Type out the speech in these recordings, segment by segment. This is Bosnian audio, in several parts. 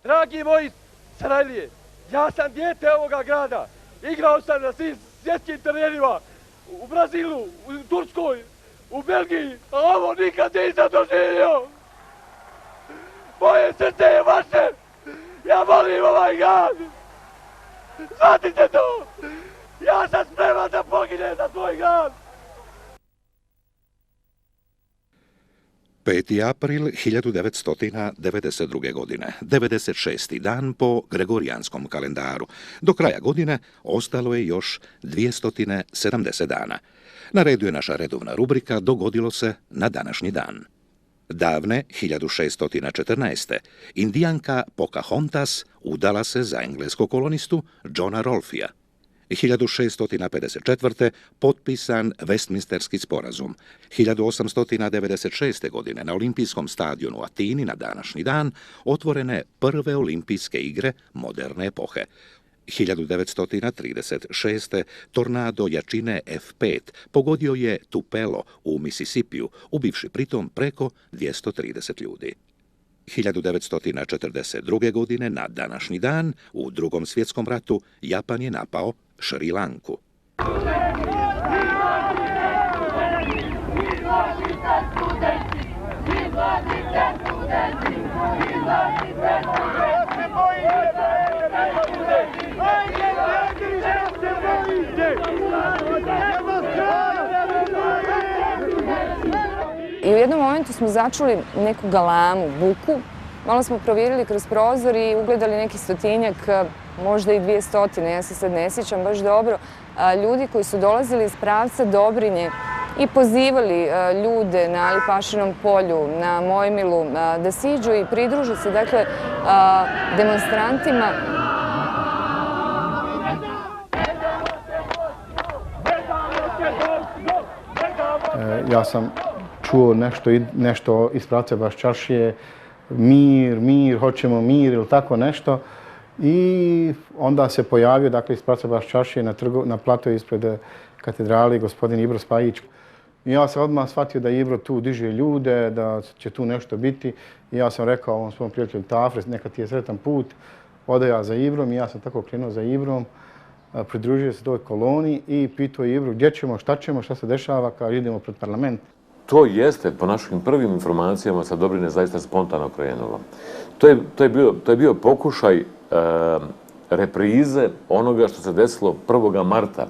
Dragi moji Sarajlije, ja sam dijete ovoga grada. Igrao sam na svim svjetskim terenima. U Brazilu, u Turskoj, u Belgiji, a ovo nikad nisam doživio. Moje srce je vaše. Ja volim ovaj grad. Shvatite to. Ja sam spreman da poginem za svoj grad. 5. april 1992. godine, 96. dan po Gregorijanskom kalendaru. Do kraja godine ostalo je još 270 dana. Na redu je naša redovna rubrika Dogodilo se na današnji dan. Davne 1614. Indijanka Pocahontas udala se za engleskog kolonistu Johna Rolfija. 1654. potpisan Westminsterski sporazum. 1896. godine na olimpijskom stadionu u Atini na današnji dan otvorene prve olimpijske igre moderne epohe. 1936. tornado jačine F5 pogodio je Tupelo u Misisipiju, ubivši pritom preko 230 ljudi. 1942. godine na današnji dan u Drugom svjetskom ratu Japan je napao Šri Lanku. I u jednom momentu smo začuli neku galamu, buku. Malo smo provjerili kroz prozor i ugledali neki 100-tinjak, možda i 200, ja se sad ne sjećam baš dobro, ljudi koji su dolazili iz pravca Dobrinje i pozivali ljude na Lipašinom polju, na Mojmilu, da siđu i pridruže se, dakle, demonstrantima. Ja sam čuo nešto iz pravca Baščaršije, mir, hoćemo mir ili tako nešto. I onda se pojavio, dakle, iz pravca Baščaršije na platoju ispred katedrali gospodin Ibro Spajić. I ja sam odmah shvatio da Ibro tu diže ljude, da će tu nešto biti. I ja sam rekao ovom svom prijatelju Tafre, neka ti je sretan put. Ode ja za Ibrom i ja sam tako krenuo za Ibrom. Pridružio se toj koloni i pitao Ibru gdje ćemo, šta se dešava, kaže idemo pred parlament. To jeste, po našim prvim informacijama, sa Dobrine zaista spontano krenulo. To je bio pokušaj reprize onoga što se desilo 1. marta,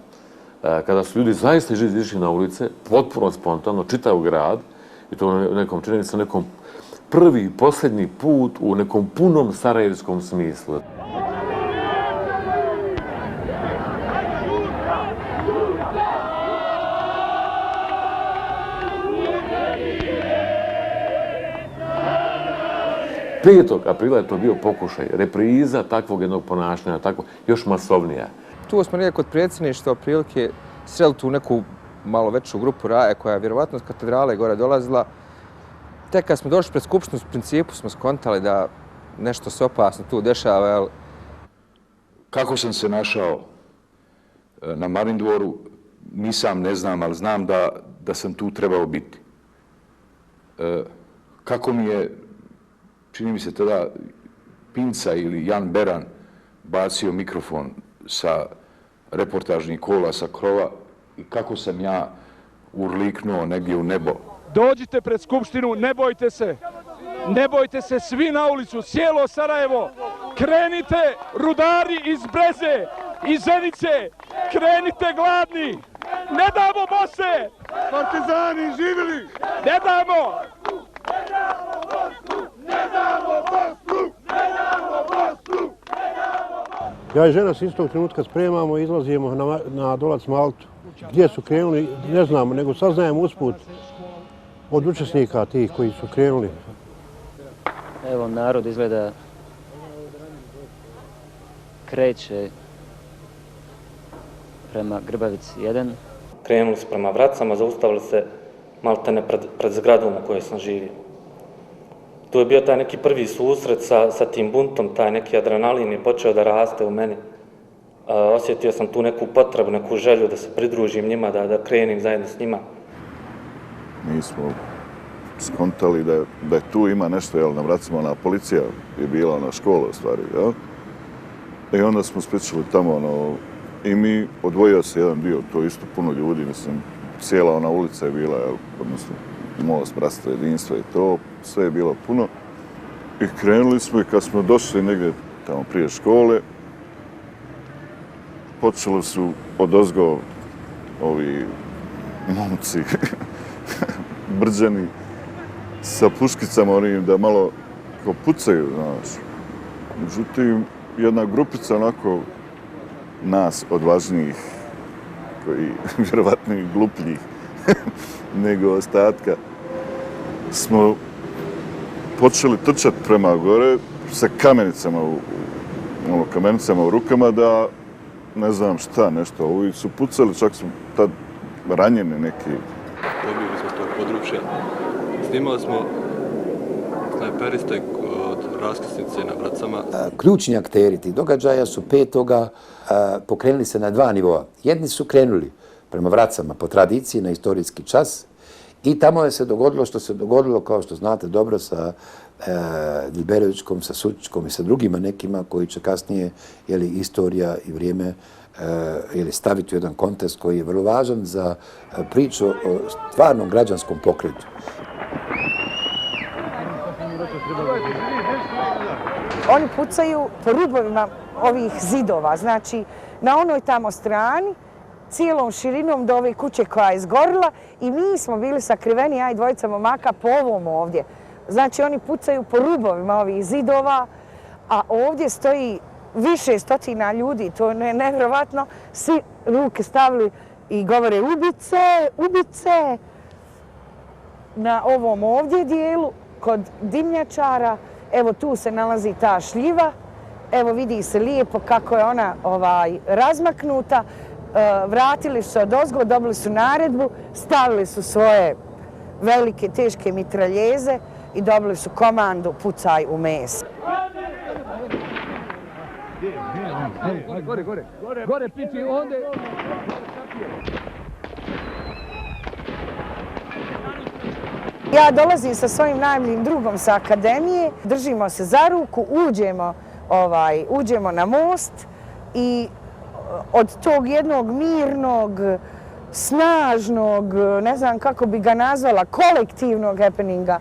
kada su ljudi zaista izišli na ulice, potpuno spontano, čitav grad, i to u nekom, čini se, nekom prvi i posljednji put u nekom punom sarajevskom smislu. Aprila je to bio pokušaj, repriza takvog jednog ponašanja, tako još masovnija. Tu smo nekako kod predsjedništva prilike sreli tu neku malo veću grupu raje koja je vjerovatno s katedrale gore dolazila. Tek kad smo došli pred skupštinu, u principu smo skontali da nešto se opasno tu dešava. Jel? Kako sam se našao na Marindvoru, nisam, ne znam, ali znam da sam tu trebao biti. Kako mi je, čini mi se tada, Pinca ili Jan Beran bacio mikrofon sa reportažnih kola, sa krova, i kako sam ja urliknuo negdje u nebo. Dođite pred skupštinu, ne bojte se svi na ulicu, cijelo Sarajevo, krenite rudari iz Breze, iz Zenice, krenite gladni, ne damo Bose! Partizani živjeli! Ne damo! Ja i žena se istog trenutka spremamo i izlazimo na Dolac Maltu. Gdje su krenuli, ne znamo, nego saznajemo usput od učesnika tih koji su krenuli. Evo, narod izgleda kreće prema Grbavici 1. Krenuli su prema Vracama, zaustavili se maltene pred zgradom u kojoj sam živio. Tu je bio taj neki prvi susret sa tim buntom, taj neki adrenalin je počeo da raste u meni. Osjetio sam tu neku potrebu, neku želju da se pridružim njima, da krenim zajedno s njima. Mi smo skontali da tu ima nešto, jel, na vracima, ona policija je bila, ona škola u stvari, jel? I onda smo spričali tamo, i mi odvojio se jedan dio, to je isto puno ljudi, mislim, cijela ona ulica je bila, jel, odnosno Most, Bratstvo, Jedinstvo i to, sve je bilo puno. I krenuli smo i kad smo došli negdje tamo prije škole, počeli su odozgo ovi momci brđani sa puškicama onim da malo kao pucaju, znaš. Međutim, jedna grupica onako nas odvažnijih, koji vjerovatno i glupljih nego ostatka, smo počeli trčati prema gore sa kamenicama u rukama da ne znam šta, nešto. Ovi su pucali, čak su tad ranjeni neki. Pobjegli smo s tog područja. Snimali smo snajperiste od raskrsnice na Vracama. Ključni akteri tih događaja su 5. pokrenuli se na 2 nivoa. Jedni su krenuli prema Vracama po tradiciji na istorijski čas i tamo je se dogodilo što se dogodilo, kao što znate dobro, sa Dilberovićkom, sa Sučićkom i sa drugima nekima koji će kasnije istorija i vrijeme staviti u jedan kontekst koji je vrlo važan za priču o stvarnom građanskom pokretu. Oni pucaju po rubovima ovih zidova, znači na onoj tamo strani, cijelom širinom do ove kuće koja je izgorila i mi smo bili sakriveni, ja i 2 momaka, po ovom ovdje. Znači oni pucaju po rubovima ovih zidova, a ovdje stoji više stotina ljudi, to je nevjerovatno, svi ruke stavili i govore ubice, ubice. Na ovom ovdje dijelu, kod dimnjačara, evo tu se nalazi ta šljiva, evo vidi se lijepo kako je ona razmaknuta, vratili su se odozgo, dobili su naredbu, stavili su svoje velike, teške mitraljeze i dobili su komandu pucaj u mes. Gore, piči, onda... Ja dolazim sa svojim najboljim drugom sa akademije, držimo se za ruku, uđemo na most i od tog jednog mirnog, snažnog, ne znam kako bi ga nazvala, kolektivnog happeninga,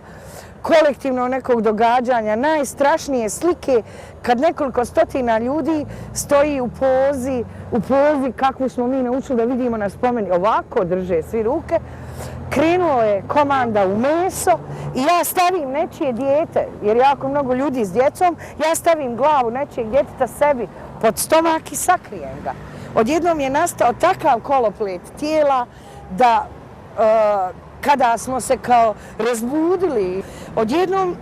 kolektivnog nekog događanja, najstrašnije slike kad nekoliko stotina ljudi stoji u pozi kakvu smo mi naučili da vidimo na spomeni. Ovako drže svi ruke. Krenulo je komanda u meso i ja stavim nečije dijete, jer jako mnogo ljudi s djecom, ja stavim glavu nečijeg djeteta sebi pod stomak i sakrijem ga. Odjednom je nastao takav koloplet tijela da kada smo se kao razbudili, odjednom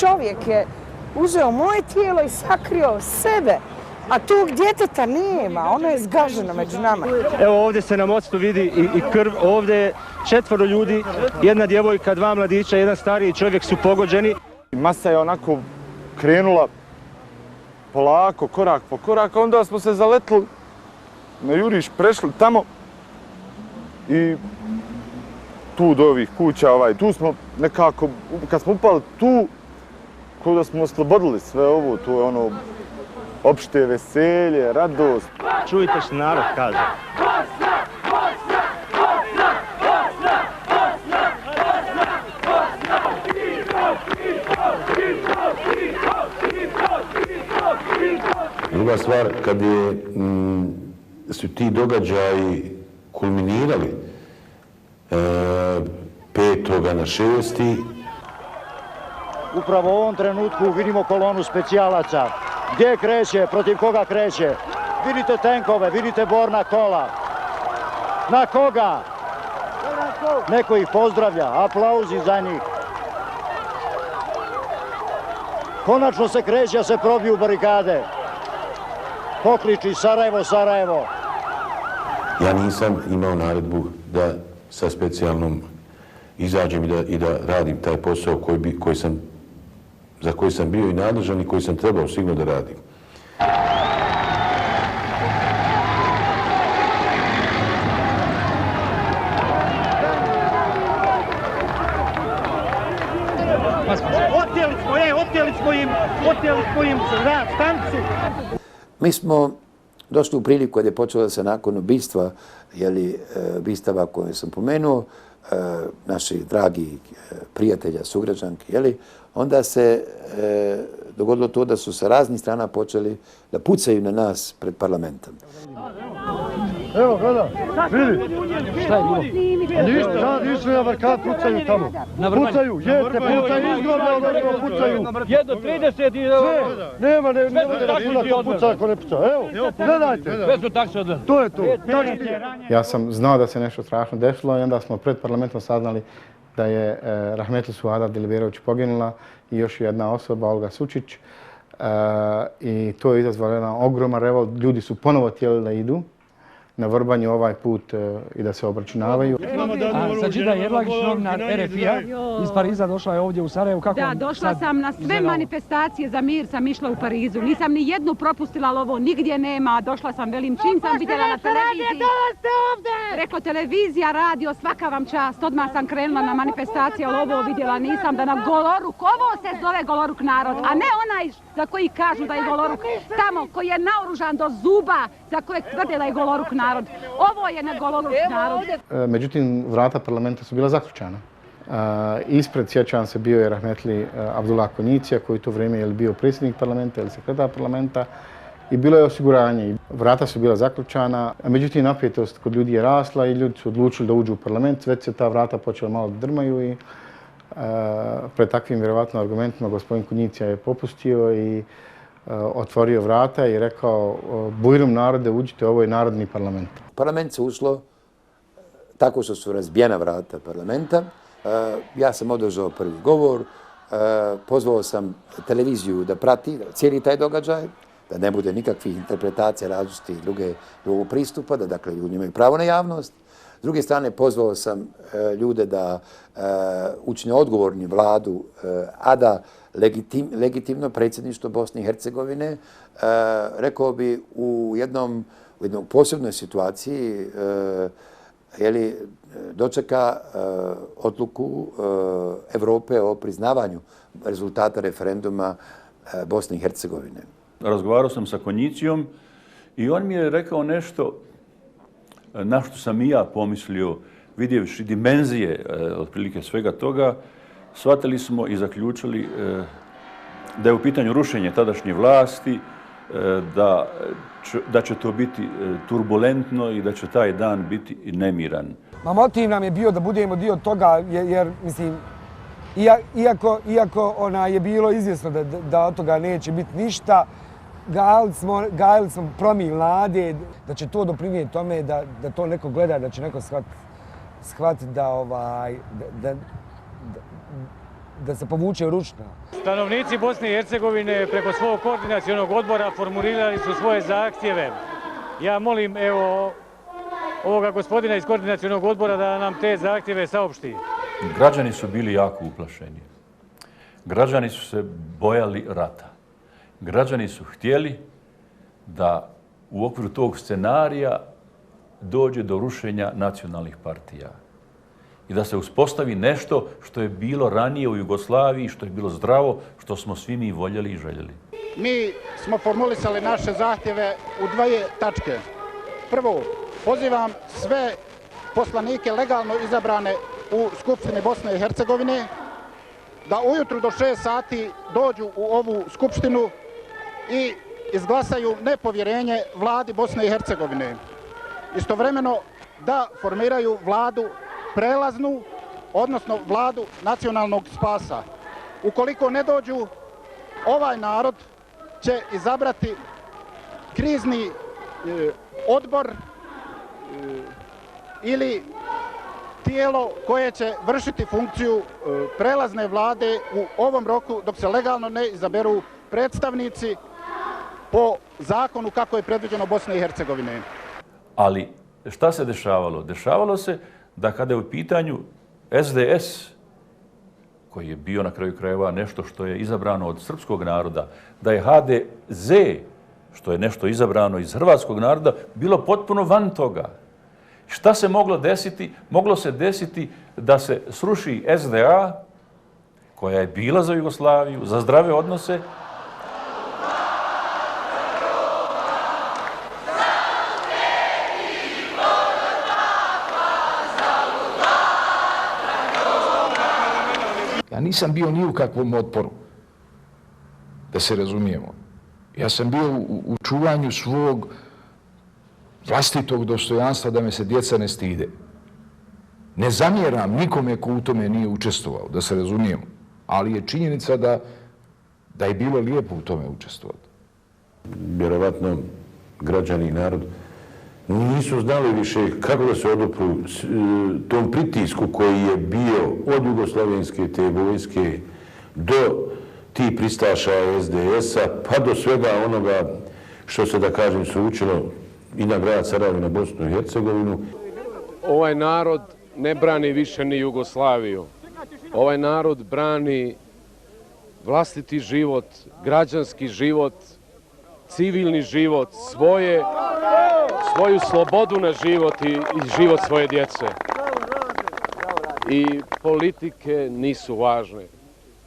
čovjek je uzeo moje tijelo i sakrio sebe, a tog djeteta nema, ono je zgaženo među nama. Evo ovdje se na mostu vidi i krv, ovdje je 4 ljudi, 1 djevojka, 2 mladića, 1 stariji čovjek su pogođeni. Masa je onako krenula polako, korak po korak, onda smo se zaletili na juriš, prešli tamo i tu do ovih kuća, tu smo nekako, kad smo upali tu, kao da smo oslobodili sve ovo, tu je ono opšte veselje, radost. Čujte što narod kaže. Druga stvar, kad su ti događaji kulminirali 5. na 6. Upravo u ovom trenutku vidimo kolonu specijalaca. Gdje kreće, protiv koga kreće? Vidite tenkove, vidite borna kola. Na koga? Neko ih pozdravlja, aplauzi za njih. Konačno se kreće, a se probiju barikade. Pokliči Sarajevo, Sarajevo. Ja nisam imao naredbu da sa specijalnom izađem i da radim taj posao za koji sam bio i nadležan i koji sam trebao sigurno da radim. Oteli smo im stancu. Mi smo došli u priliku kada je počelo se nakon ubistva, ubistava koje sam pomenuo, naših dragi prijatelja, sugrađanki, onda se dogodilo to da su sa raznih strana počeli da pucaju na nas pred parlamentom. Evo, gleda, vidi. Šta je bilo? Ništa, išli na barikad, pucaju tamo. Pucaju, jeste, pucaju, izgrobno, pucaju. Jedno 30 i... Nema da računa ko puca ako ne puca. Evo, gledajte. Sve su taksi odveli. To je to. Ja sam znao da se nešto strašno desilo i onda smo pred parlamentom saznali da je Rahmetli Suada Diliberović poginula i još jedna osoba, Olga Sučić. I to je izazvalo jedan ogroman revolt. Ljudi su ponovo htjeli da idu na vrbanju ovaj put i da se obračunavaju. Sađida Jerlagić, novinar RFI-a iz Pariza, došla je ovdje u Sarajevo. Da, došla sam na sve manifestacije za mir, sam išla u Parizu. Nisam ni jednu propustila, ali ovo nigdje nema. Došla sam, velim, čim sam vidjela na televiziji. Preko televizija, radio, svaka vam čast. Odmah sam krenula na manifestacije, ali ovo vidjela nisam. Da na Goloruk, ovo se zove Goloruk narod, a ne onaj za koji kažu da je Goloruk tamo, koji je naoružan do zuba, za kojeg tvrde da je Goloruk narod. Ovo je na Goloruk narod. Međutim, vrata parlamenta su bila zaključana. Ispred, sjećam se, bio je Rahmetli Abdullah Konjicija, koji u to vrijeme je bio predsjednik parlamenta ili sekretar parlamenta, i bilo je osiguranje. Vrata su bila zaključana, međutim, napetost kod ljudi je rasla i ljudi su odlučili da uđu u parlament. Već se ta vrata počela malo da drmaju i pred takvim vjerovatno argumentima gospodin Konjicija je popustio i otvorio vrata i rekao: bujrum narode, uđite, ovo je narodni parlament. Parlament se ušlo tako što su razbijena vrata parlamenta. Ja sam održao prvi govor, pozvao sam televiziju da prati cijeli taj događaj, da ne bude nikakvih interpretacija različitih drugog pristupa, da dakle ljudi imaju pravo na javnost. S druge strane, pozvao sam ljude da učine odgovorni vladu, a da legitimno predsjedništvo Bosne i Hercegovine, rekao bi u jednoj posebnoj situaciji, dočeka odluku Evrope o priznavanju rezultata referenduma Bosne i Hercegovine. Razgovarao sam sa Konjicijom i on mi je rekao nešto na što sam i ja pomislio, vidjevši dimenzije otprilike svega toga. Shvatili smo i zaključili da je u pitanju rušenje tadašnje vlasti, da će to biti turbulentno i da će taj dan biti nemiran. Motiv nam je bio da budemo dio toga, jer mislim, iako je bilo izvjesno da od toga neće biti ništa, gajili smo promil nade da će to doprinijeti tome da to neko gleda, da će neko shvatiti da se povuče ručno. Stanovnici Bosne i Hercegovine preko svog koordinacionog odbora formulirali su svoje zahtjeve. Ja molim ovoga gospodina iz koordinacionog odbora da nam te zahtjeve saopšti. Građani su bili jako uplašeni. Građani su se bojali rata. Građani su htjeli da u okviru tog scenarija dođe do rušenja nacionalnih partija i da se uspostavi nešto što je bilo ranije u Jugoslaviji, što je bilo zdravo, što smo svi mi voljeli i željeli. Mi smo formulisali naše zahtjeve u dvije tačke. Prvo, pozivam sve poslanike legalno izabrane u Skupštini Bosne i Hercegovine da ujutru do 6 sati dođu u ovu skupštinu i izglasaju nepovjerenje vladi Bosne i Hercegovine. Istovremeno da formiraju vladu prelaznu, odnosno vladu nacionalnog spasa. Ukoliko ne dođu, ovaj narod će izabrati krizni odbor ili tijelo koje će vršiti funkciju prelazne vlade u ovom roku dok se legalno ne izaberu predstavnici po zakonu kako je predviđeno Bosne i Hercegovine. Ali šta se dešavalo? Dešavalo se da kada je u pitanju SDS, koji je bio na kraju krajeva nešto što je izabrano od srpskog naroda, da je HDZ, što je nešto izabrano iz hrvatskog naroda, bilo potpuno van toga. Šta se moglo desiti? Moglo se desiti da se sruši SDA, koja je bila za Jugoslaviju, za zdrave odnose. Ja nisam bio ni u kakvom otporu, da se razumijemo. Ja sam bio u čuvanju svog vlastitog dostojanstva da me se djeca ne stide. Ne zamjeram nikome ko u tome nije učestvovao, da se razumijemo, ali je činjenica da je bilo lijepo u tome učestvovati. Vjerovatno građani i narod nisu znali više kako da se odupru tom pritisku koji je bio od jugoslavenske te vojske do tih pristaša SDS-a pa do svega onoga što se, da kažem, sručilo i na grad Sarajevo i na Bosnu i Hercegovinu. Ovaj narod ne brani više ni Jugoslaviju. Ovaj narod brani vlastiti život, građanski život, civilni život, svoju slobodu na život i život svoje djece. I politike nisu važne,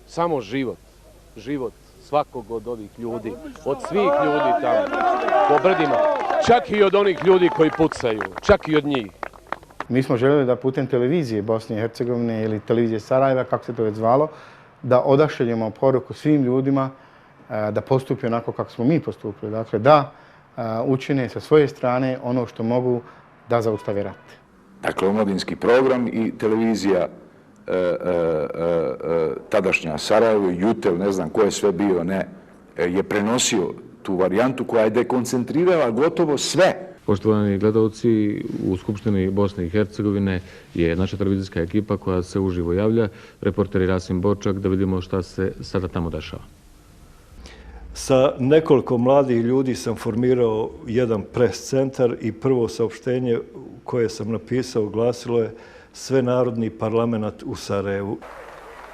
samo život svakog od ovih ljudi, od svih ljudi tamo, po brdima, čak i od onih ljudi koji pucaju, čak i od njih. Mi smo željeli da putem televizije Bosne i Hercegovine ili televizije Sarajeva, kako se to već zvalo, da odašeljemo poruku svim ljudima da postupi onako kako smo mi postupili. Dakle, da učine sa svoje strane ono što mogu da zaustave rat. Dakle, omladinski program i televizija tadašnja Sarajevo, Jutel, ne znam ko je sve bio, ne, je prenosio tu varijantu koja je dekoncentrirala gotovo sve. Poštovani gledalci, u Skupštini Bosne i Hercegovine je naša televizijska ekipa koja se uživo javlja, reporter Rasim Bočak, da vidimo šta se sada tamo dešava. Sa nekoliko mladih ljudi sam formirao jedan pres centar i prvo saopštenje koje sam napisao glasilo je Svenarodni parlament u Sarajevu.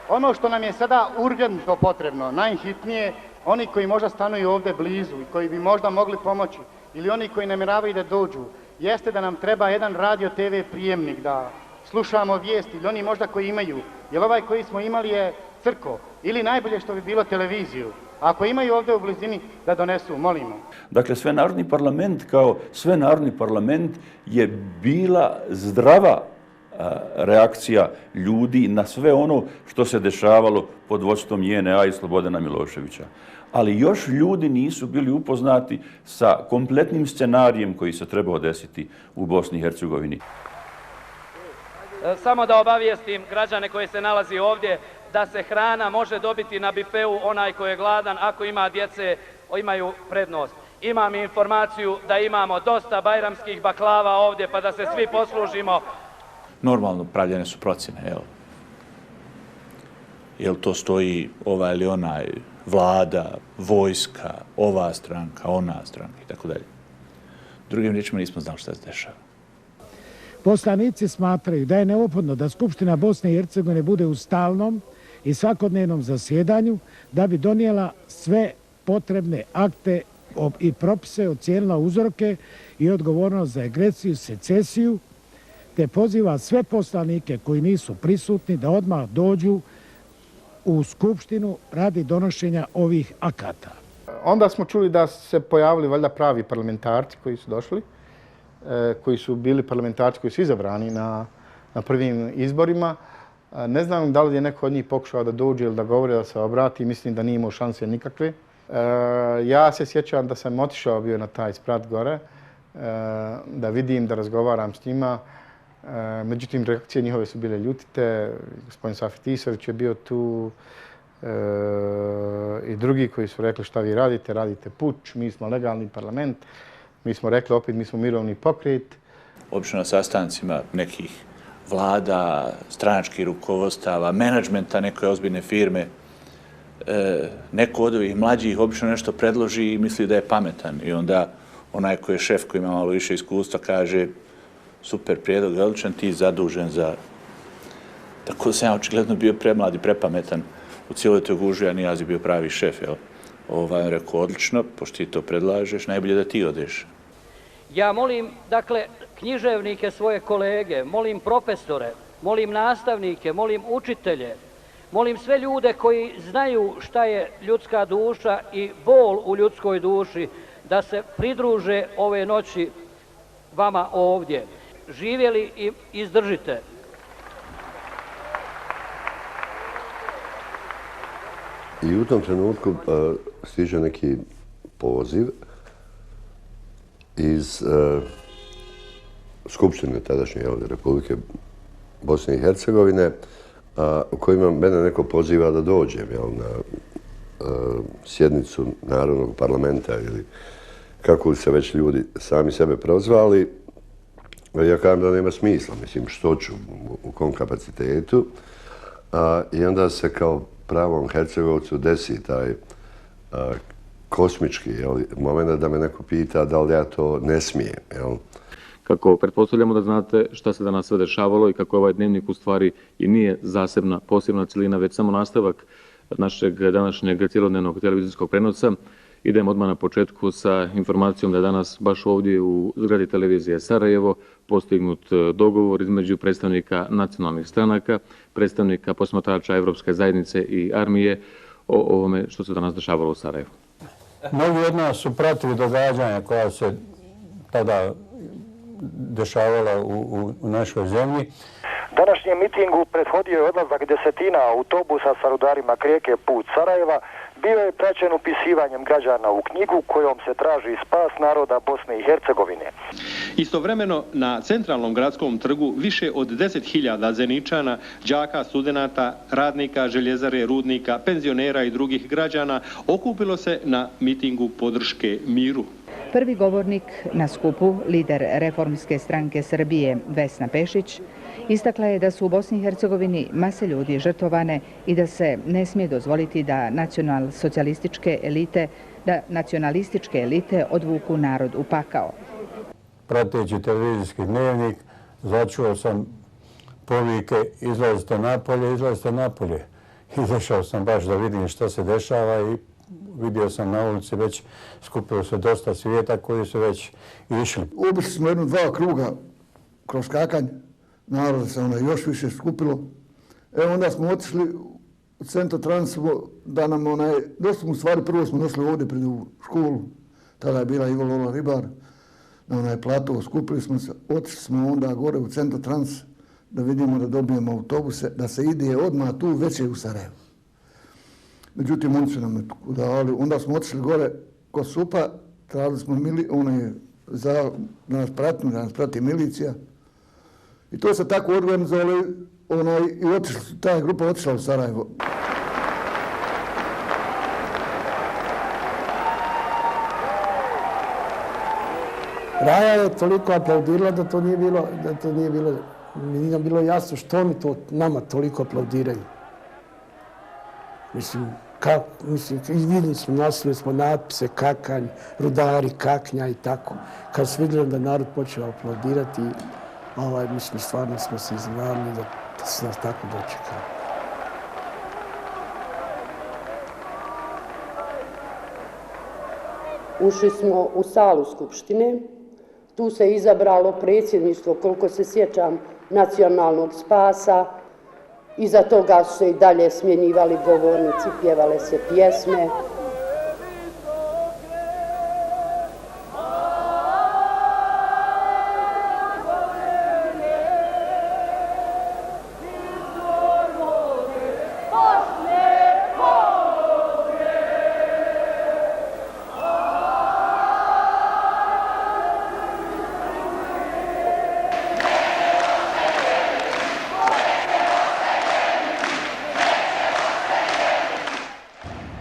Ono što nam je sada urgentno potrebno, najhitnije, oni koji možda stanuju ovdje blizu i koji bi možda mogli pomoći, ili oni koji namjeravaju da dođu, jeste da nam treba jedan radio TV prijemnik, da slušamo vijesti, ili oni možda koji imaju, jer ovaj koji smo imali je crko, ili najbolje što bi bilo televiziju. Ako imaju ovdje u blizini, da donesu, molimo. Dakle, Svenarodni parlament kao Svenarodni parlament je bila zdrava reakcija ljudi na sve ono što se dešavalo pod vodstvom JNA i Slobodana Miloševića. Ali još ljudi nisu bili upoznati sa kompletnim scenarijem koji se trebao desiti u Bosni i Hercegovini. Samo da obavijestim građane koji se nalazi ovdje da se hrana može dobiti na bifeu, onaj koji je gladan, ako ima djece, imaju prednost. Imam informaciju da imamo dosta bajramskih baklava ovdje, pa da se svi poslužimo. Normalno pravljene su procjene, jel to stoji ova ili onaj vlada, vojska, ova stranka, ona stranka i tako dalje. Drugim riječima nismo znali šta se dešava. Poslanici smatraju da je neophodno da Skupština Bosne i Hercegovine bude u stalnom i svakodnevnom zasjedanju da bi donijela sve potrebne akte i propise, ocijenila uzroke i odgovornost za agresiju, secesiju, te poziva sve poslanike koji nisu prisutni da odmah dođu u Skupštinu radi donošenja ovih akata. Onda smo čuli da su se pojavili valjda pravi parlamentarci koji su došli, koji su bili parlamentarci koji su izabrani na prvim izborima. Ne znam da li je neko od njih pokušao da dođe ili da govori, da se obrati. Mislim da nije imao šanse nikakve. Ja se sjećam da sam otišao bio na taj sprat gore, da vidim, da razgovaram s njima. Međutim, reakcije njihove su bile ljutite. Gospodin Safet Isović je bio tu i drugi koji su rekli šta vi radite, radite puč, mi smo legalni parlament. Mi smo rekli opet, mi smo mirovni pokret. Obično na sastancima nekih vlada, stranačkih rukovodstava, menadžmenta neke ozbiljne firme, neko od ovih mlađih obično nešto predloži i misli da je pametan. I onda onaj koji je šef, koji ima malo više iskustva, kaže super prijedlog, odličan, ti zadužen za... Tako da sam ja očigledno bio premlad i prepametan u cijeloj toj gužvi, a Nijazi bio pravi šef, jel? On rekao, odlično, pošto ti to predlažeš, najbolje da ti odeš. Ja molim, dakle, književnike svoje kolege, molim profesore, molim nastavnike, molim učitelje, Molim sve ljude koji znaju šta je ljudska duša i bol u ljudskoj duši da se pridruže ove noći vama ovdje. Živjeli i izdržite. I u tom trenutku stiže neki poziv iz Skupštine tadašnje Republike Bosne i Hercegovine, u kojima mene neko poziva da dođem na sjednicu Narodnog parlamenta ili kako li se već ljudi sami sebe prozvali. Ja kažem da nema smisla, mislim što ću, u kom kapacitetu. I onda se kao pravom Hercegovcu desi taj kosmički moment da me neko pita da li ja to ne smijem. Kako pretpostavljamo da znate šta se danas sve dešavalo i kako ovaj dnevnik u stvari i nije zasebna, posebna celina, već samo nastavak našeg današnjeg cjelodnevnog televizijskog prenosa. Idemo odmah na početku sa informacijom da je danas baš ovdje u zgradi televizije Sarajevo postignut dogovor između predstavnika nacionalnih stranaka, predstavnika posmatrača Evropske zajednice i armije o ovome što se danas dešavalo u Sarajevu. Mnogi od nas su pratili događanja koja se tada dešavala u našoj zemlji. Današnjem mitingu prethodio je odlazak desetina autobusa sa rudarima Krijeke put Sarajeva. Bio je praćen upisivanjem građana u knjigu kojom se traži spas naroda Bosne i Hercegovine. Istovremeno na centralnom gradskom trgu više od 10.000 Zeničana, đaka, studenata, radnika, željezare, rudnika, penzionera i drugih građana okupilo se na mitingu podrške miru. Prvi govornik na skupu, lider Reformske stranke Srbije Vesna Pešić, istakla je da su u Bosni i Hercegovini mase ljudi žrtvovane i da se ne smije dozvoliti da nacionalističke elite odvuku narod u pakao. Prateći televizijski dnevnik, začuo sam povike izlazite napolje, izlazite napolje. Izašao sam baš da vidim šta se dešava i vidio sam na ulici već skupilo se dosta svijeta koji su već išli. Obišli smo dva kruga kroz skakanje, naroda se još više skupilo. Evo onda smo otišli u centar Transu da nam došli smo u stvari, prvo smo došli ovdje pred školu, tada je bila Ivo Lola Ribar, na plato, skupili smo se, otišli smo onda gore u centar Trans da vidimo da dobijemo autobuse, da se ide odmah tu već je u Sarajevo. Međutim, oni su nam udavali. Onda smo otišli gore kod SUP-a, tražili smo da nas prati milicija. I to se tako organizovali i ta grupa otišla u Sarajevo. Raja je toliko aplaudirala da to nije bilo, nije nam bilo jasno što oni to nama toliko aplaudiraju. Mislim, vidjeli smo, nosili smo natpise kakanj, rudari, kaknja i tako. Kad su vidjeli da narod počeo aplaudirati, mislim, stvarno smo se iznenadili da su nas tako dočekali. Ušli smo u salu Skupštine, tu se izabralo predsjedništvo, koliko se sjećam, nacionalnog spasa. Iza toga su se i dalje smjenjivali govornici, pjevale se pjesme.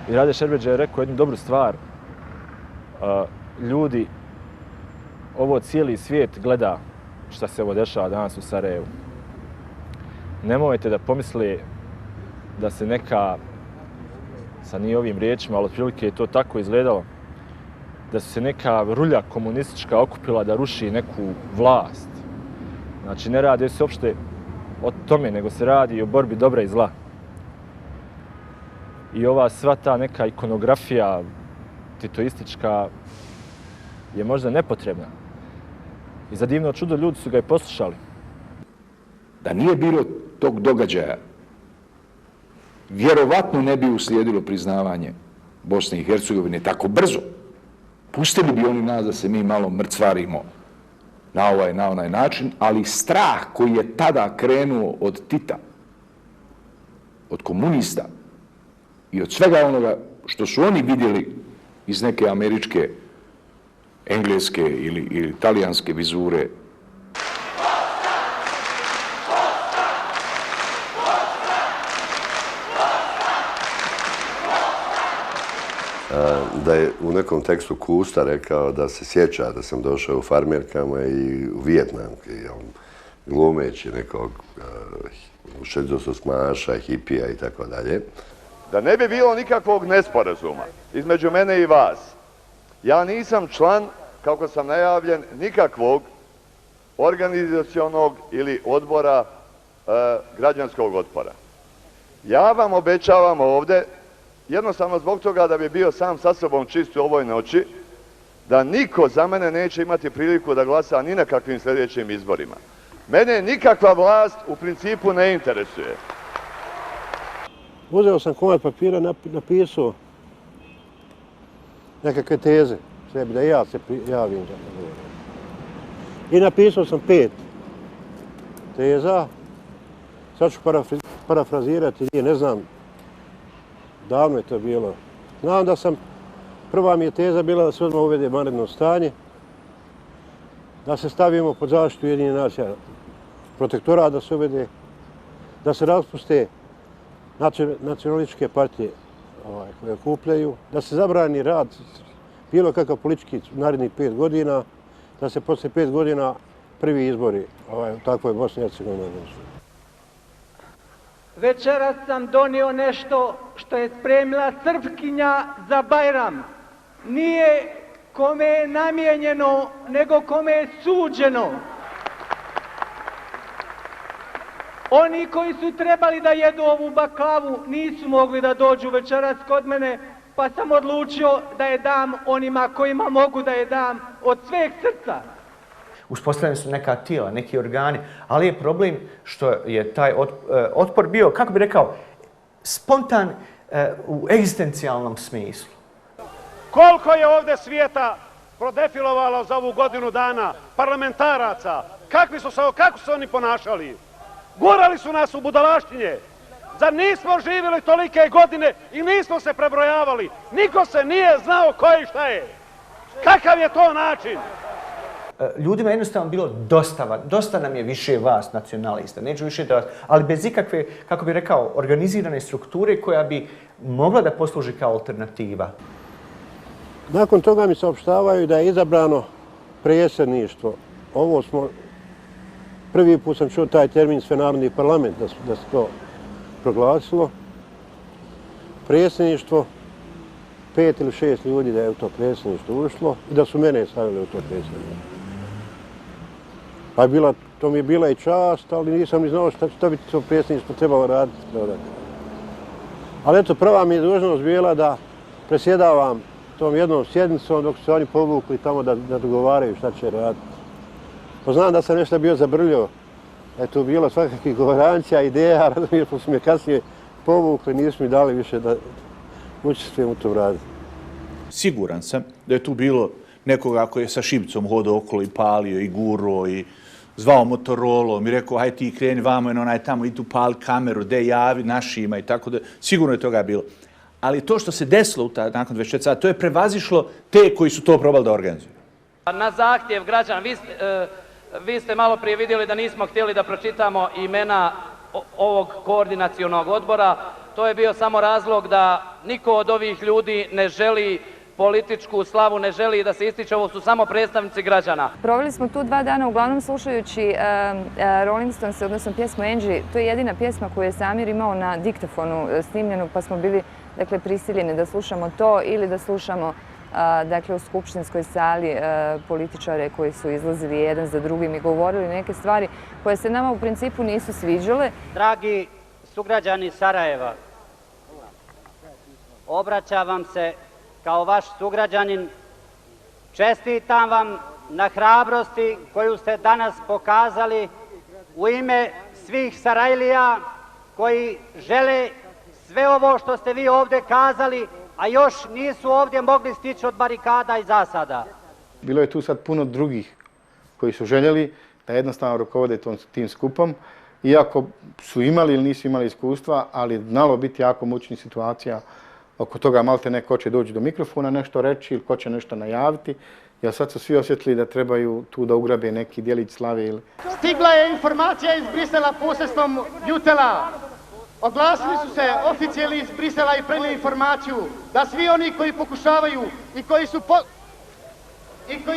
I Rade Šerbedža je rekao jednu dobru stvar. Ljudi, ovo cijeli svijet gleda šta se ovo dešava danas u Sarajevu. Nemojte da pomisli da se neka, sa nije ovim riječima, ali otprilike je to tako izgledalo, da su se neka rulja komunistička okupila da ruši neku vlast. Znači, ne radi se uopšte o tome, nego se radi o borbi dobra i zla. I ova sva ta neka ikonografija titoistička je možda nepotrebna. I za divno čudo ljudi su ga i poslušali. Da nije bilo tog događaja vjerovatno ne bi uslijedilo priznavanje Bosne i Hercegovine tako brzo. Pustili bi oni nas da se mi malo mrcvarimo na ovaj, na onaj način, ali strah koji je tada krenuo od Tita, od komunista i od svega onoga što su oni vidjeli iz neke američke, engleske ili talijanske vizure. Da je u nekom tekstu Kusta rekao da se sjeća da sam došao u farmerkama i u Vijetnamke, glumeći nekog šezosmaša, hipija i tako dalje. Da ne bi bilo nikakvog nesporazuma između mene i vas, ja nisam član, kako sam najavljen, nikakvog organizacionog ili odbora građanskog otpora. Ja vam obećavam ovdje, jednostavno zbog toga da bi bio sam sa sobom čist u ovoj noći, da niko za mene neće imati priliku da glasa ni na kakvim sljedećim izborima. Mene nikakva vlast u principu ne interesuje. Uzeo sam komad papira, napisao nekakve teze sebi, da ja se javim za to. I napisao sam 5 teza. Sad ću parafrazirati, ne znam, davno je to bilo. Znam da prva mi je teza bila da se odmah uvede vanredno stanje, da se stavimo pod zaštitu Ujedinjenih nacija, protektorat da se uvede, da se raspuste nacionalističke partije koje okupljaju, da se zabrani rad bilo kakav politički narednih 5 godina, da se posle 5 godina prvi izbori u takvoj Bosni i Hercegovini odnosu. Večeras sam donio nešto što je spremila Srpkinja za Bajram. Nije kome je namijenjeno, nego kome je suđeno. Oni koji su trebali da jedu ovu baklavu nisu mogli da dođu večeras kod mene, pa sam odlučio da je dam onima kojima mogu da je dam od sveg srca. Uspostavljeni su neka tijela, neki organi, ali je problem što je taj otpor bio, kako bi rekao, spontan u egzistencijalnom smislu. Koliko je ovdje svijeta prodefilovalo za ovu godinu dana parlamentaraca? Kako su oni ponašali? Gurali su nas u budalaštinje. Zar nismo živjeli tolike godine i nismo se prebrojavali? Niko se nije znao ko je i šta je. Kakav je to način? Ljudima je jednostavno bilo dosta nam je više vas, nacionalista, neću više da vas, ali bez ikakve, kako bi rekao, organizirane strukture koja bi mogla da posluži kao alternativa. Nakon toga mi saopštavaju da je izabrano predsjedništvo. Prvi put sam čuo taj termin svenarodni parlament, da se to proglasilo. Predsjedništvo, 5 ili 6 ljudi da je u to predsjedništvo ušlo i da su mene stavili u to predsjedništvo. Pa to mi je bila i čast, ali nisam ni znao šta bi to predsjedništvo trebalo raditi. Ali eto, prva mi je dužnost bila da presjedavam tom jednom sjednicom dok su oni povukli tamo da dogovaraju šta će raditi. Pa znam da sam nešto bio zabrljio, da je tu bilo svakakvih govorancija, ideja, razumijem, pa su me kasnije povukli, nisu mi dali više da učestvujem u tom radu. Siguran sam da je tu bilo nekoga koji je sa šibicom hodao okolo i palio i guro i zvao Motorolom i rekao hajde ti kreni vamo i onaj tamo i tu pali kameru, de javi našima i tako da. Sigurno je toga bilo. Ali to što se desilo nakon 24 sata, to je prevazišlo te koji su to probali da organizuju. Na zahtjev građana, vi ste malo prije vidjeli da nismo htjeli da pročitamo imena ovog koordinacionog odbora. To je bio samo razlog da niko od ovih ljudi ne želi političku slavu, ne želi da se ističe, ovo su samo predstavnici građana. Proveli smo tu 2 dana uglavnom slušajući Rolling Stones, odnosno pjesmu Angie. To je jedina pjesma koju je Samir imao na diktafonu snimljenu, pa smo bili prisiljeni da slušamo to ili da slušamo u skupštinskoj sali političare koji su izlazili jedan za drugim i govorili neke stvari koje se nama u principu nisu sviđale. Dragi sugrađani Sarajeva, obraćam vam se kao vaš sugrađanin, čestitam vam na hrabrosti koju ste danas pokazali u ime svih Sarajlija koji žele sve ovo što ste vi ovdje kazali, a još nisu ovdje mogli stići od barikada i zasada. Bilo je tu sad puno drugih koji su željeli da jednostavno rukovode tim skupom, iako su imali ili nisu imali iskustva, ali znalo biti jako mučnih situacija oko toga malte ne ko će doći do mikrofona nešto reći ili ko će nešto najaviti, jer sad su svi osjetili da trebaju tu da ugrabe neki djelić slave ili... Stigla je informacija iz Brisela posredstvom Jutela. Oglasili su se oficijali iz Brisela i prenijeli informaciju da svi oni koji pokušavaju i koji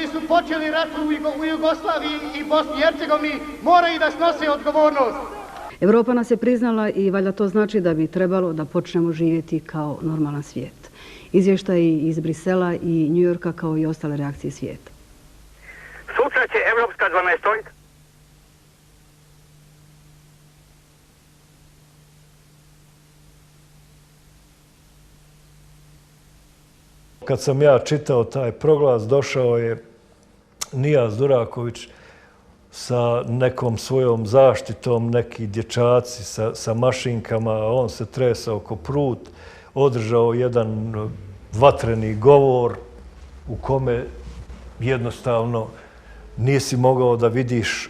su počeli rat u Jugoslaviji i Bosni i Hercegovini moraju da snose odgovornost. Evropa nas je priznala i valjda to znači da bi trebalo da počnemo živjeti kao normalan svijet. Izvještaji iz Brisela i Njujorka kao i ostale reakcije svijeta. Sutra će Evropska 12. Kad sam ja čitao taj proglas, došao je Nijaz Duraković sa nekom svojom zaštitom, neki dječaci sa mašinkama, on se tresao ko prut, održao jedan vatreni govor u kome jednostavno nisi mogao da vidiš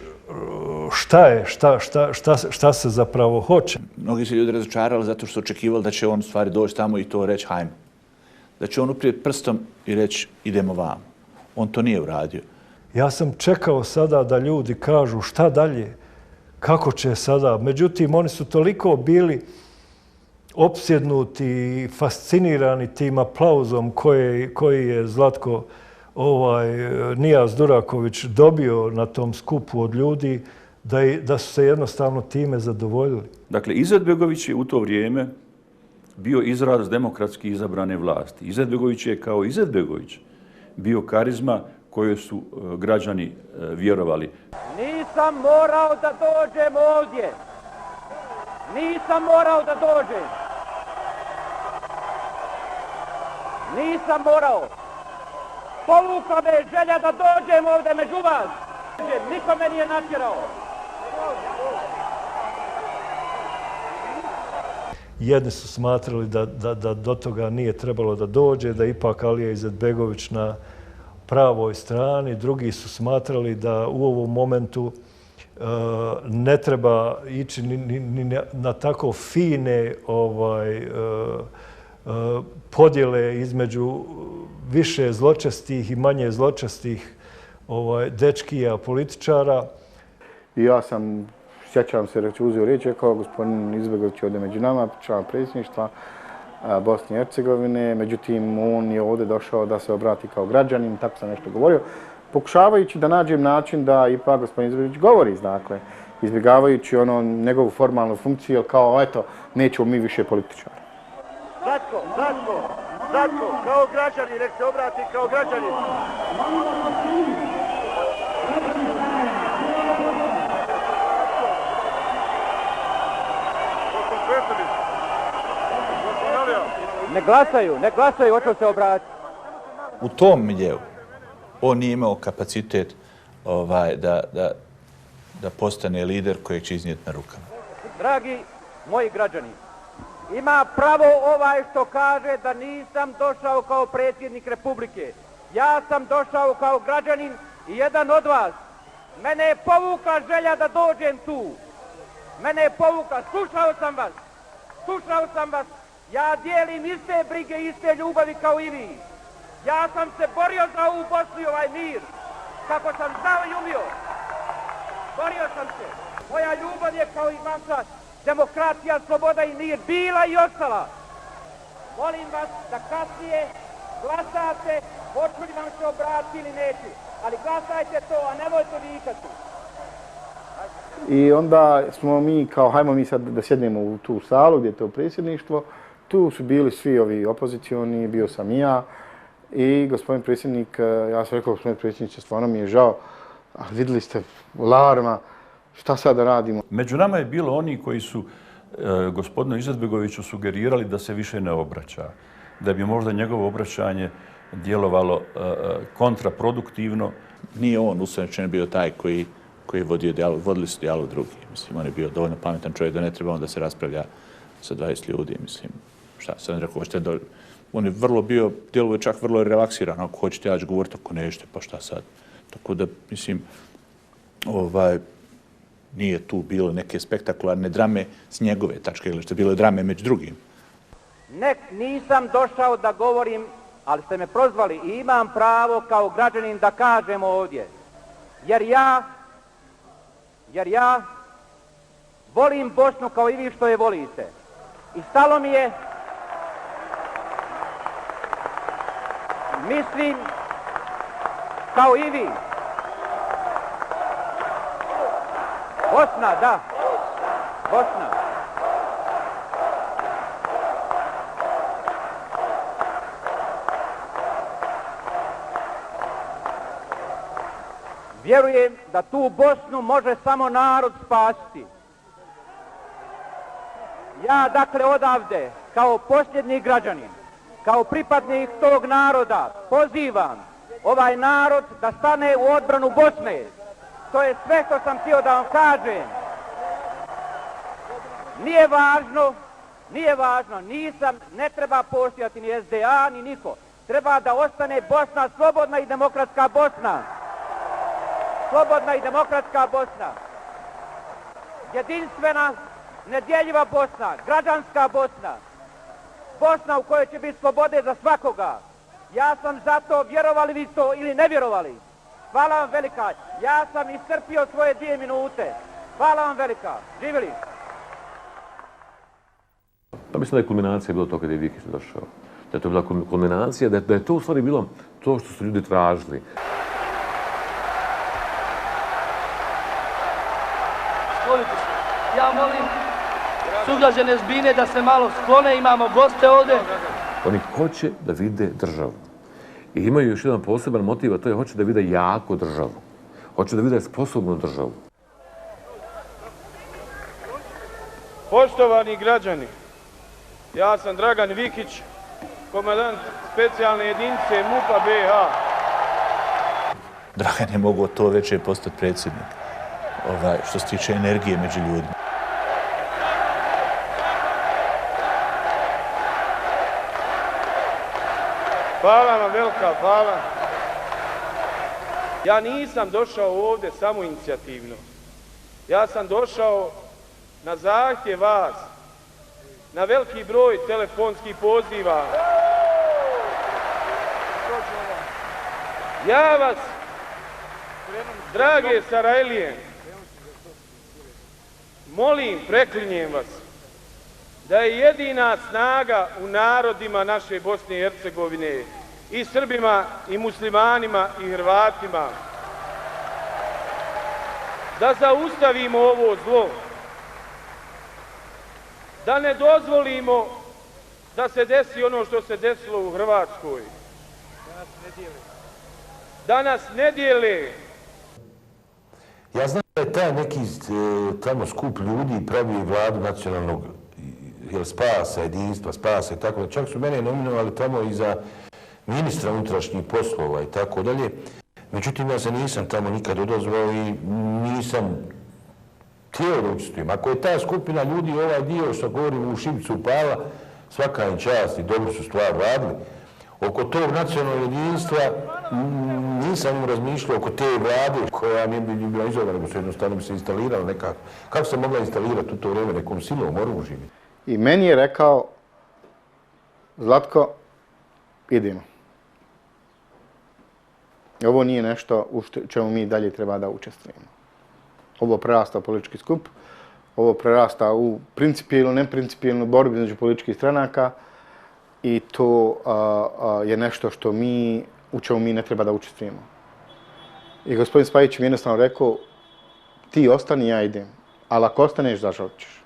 šta se zapravo hoće. Mnogi se ljudi razočarali zato što su očekivali da će on stvari doći tamo i to reći hajmo. Da će on uprijeti prstom i reći idemo vamo. On to nije uradio. Ja sam čekao sada da ljudi kažu šta dalje, kako će sada. Međutim, oni su toliko bili opsjednuti i fascinirani tim aplauzom koji je Zlatko Nijaz Duraković dobio na tom skupu od ljudi, da su se jednostavno time zadovoljili. Dakle, Izetbegović je u to vrijeme bio izraz demokratski izabrane vlasti. Izetbegović je kao Izetbegović bio karizma kojoj su građani vjerovali. Nisam morao da dođem ovdje. Nisam morao da dođem. Nisam morao. Povukla me želja da dođem ovdje među vas. Niko me nije natjerao. Jedni su smatrali da do toga nije trebalo da dođe, da ipak Alija Izetbegović na pravoj strani. Drugi su smatrali da u ovom momentu ne treba ići ni na tako fine podjele između više zločestih i manje zločestih dečkija političara. I ja sam, sjećam se, uzeo riječ, kao gospodin Izetbegović je ovdje među nama, član predsjedništva Bosne i Hercegovine, međutim on je ovdje došao da se obrati kao građanin, tako sam nešto govorio, pokušavajući da nađem način da ipak gospodin Izetbegović govori, dakle, izbjegavajući njegovu formalnu funkciju, jer kao, eto, nećemo mi više političara. Zlatko, kao građanin, nek se obrati kao građanin. Ne glasaju, hoću se obratiti. U tom miljeu on nije imao kapacitet da postane lider kojeg će iznijeti na rukama. Dragi moji građani, ima pravo ovaj što kaže da nisam došao kao predsjednik Republike. Ja sam došao kao građanin i jedan od vas. Mene je povukla želja da dođem tu. Mene je povukla, slušao sam vas. Ja dijelim iste brige, iste ljubavi kao i vi. Ja sam se borio za ovu Bosnu i ovaj mir. Kako sam znao i umio. Borio sam se. Moja ljubav je kao i vaša demokracija, sloboda i mir bila i ostala. Molim vas da kasnije glasate, hoću li vam se obratiti ili neću. Ali glasajte to, a nemojte vikati. I onda smo mi kao, hajmo mi sad da sjednemo u tu salu gdje je to predsjedništvo. Tu su bili svi ovi opozicioni, bio sam i ja. I gospodin predsjednik, ja sam rekao, gospodin predsjedniče, stvarno mi je žao, ali vidjeli ste alarma, šta sad da radimo? Među nama je bilo oni koji su gospodinu Izetbegoviću sugerirali da se više ne obraća, da bi možda njegovo obraćanje djelovalo kontraproduktivno. Nije on usrećen bio taj koji je vodio dijalog, vodili su dijalog drugi. Mislim, on je bio dovoljno pametan čovjek da ne treba on da se raspravlja sa 20 ljudi, mislim. Šta sam rekao, hoćete da... On je vrlo bio, djeluje čak vrlo relaksiran, ako hoćete ja ću govoriti, ako nećete, pa šta sad. Tako da, mislim, nije tu bilo neke spektakularne drame s njegove tačke, ili što bile drame među drugim. Nisam došao da govorim, ali ste me prozvali i imam pravo kao građanin da kažem ovdje. Jer ja volim Bosnu kao i vi što je volite. I stalo mi je, mislim, kao i vi. Bosna, da. Bosna. Vjerujem da tu Bosnu može samo narod spasiti. Ja, dakle, odavde, kao posljednji građanin, kao pripadnik tog naroda, pozivam ovaj narod da stane u odbranu Bosne. To je sve što sam htio da vam kažem. Nije važno, ne treba postojati ni SDA, ni niko. Treba da ostane Bosna slobodna i demokratska Bosna. Slobodna i demokratska Bosna. Jedinstvena, nedjeljiva Bosna, građanska Bosna. Bosna u kojoj će biti slobode za svakoga. Ja sam za to, vjerovali vi to ili ne vjerovali. Hvala vam velika. Ja sam iscrpio svoje 2 minute. Hvala vam velika. Živjeli. Pa mislim da je kulminacija bilo to kad je Vikić došao. Da je to bila kulminacija, da je to u stvari bilo to što su ljudi tražili. Sklonite se. Ja molim sugrađane Zbine da se malo sklone, imamo goste ovdje. Oni hoće da vide državu. I imaju još jedan poseban motiv, a to je hoće da vide jaku državu. Hoće da vide sposobnu državu. Poštovani građani, ja sam Dragan Vikić, komandant specijalne jedinice MUP-a BiH. Dragan je mogao to veće postati predsjednik, što se tiče energije među ljudima. Hvala vam velika, hvala. Ja nisam došao ovdje samo inicijativno. Ja sam došao na zahtjev vas, na veliki broj telefonskih poziva. Ja vas, drage Sarajlije, molim, preklinjem vas, da je jedina snaga u narodima naše Bosne i Hercegovine, i Srbima, i muslimanima, i Hrvatima, da zaustavimo ovo zlo, da ne dozvolimo da se desi ono što se desilo u Hrvatskoj. Da nas ne dijele. Ja znam da je taj neki tamo skup ljudi pravi vladu nacionalnog spasa, jedinstva, spasa i tako da. Čak su mene nominovali tamo i za ministra unutrašnjih poslova i tako dalje. Međutim, ja se nisam tamo nikad odozvao i nisam htio da učestvujem. Ako je ta skupina ljudi ovaj dio što govorim u Šibcu upala, svaka im čast i dobro su stvar radili. Oko tog nacionalnog jedinstva nisam im razmišljao oko te vlade koja mi bi bila izovrana, nego se jednostavno bi se instalirala nekako. Kako se mogla instalirati u to vrijeme nekom silom oružjem? I meni je rekao, Zlatko, idemo. Ovo nije nešto u čemu mi dalje treba da učestvujemo. Ovo prerasta u politički skup, ovo prerasta u principijelnu, neprincipijelnu borbu između političkih stranaka i to je nešto što u čemu mi ne treba da učestvujemo. I gospodin Spajić mi jednostavno rekao, ti ostani, ja idem, ali ako ostaneš, zažalit ćeš.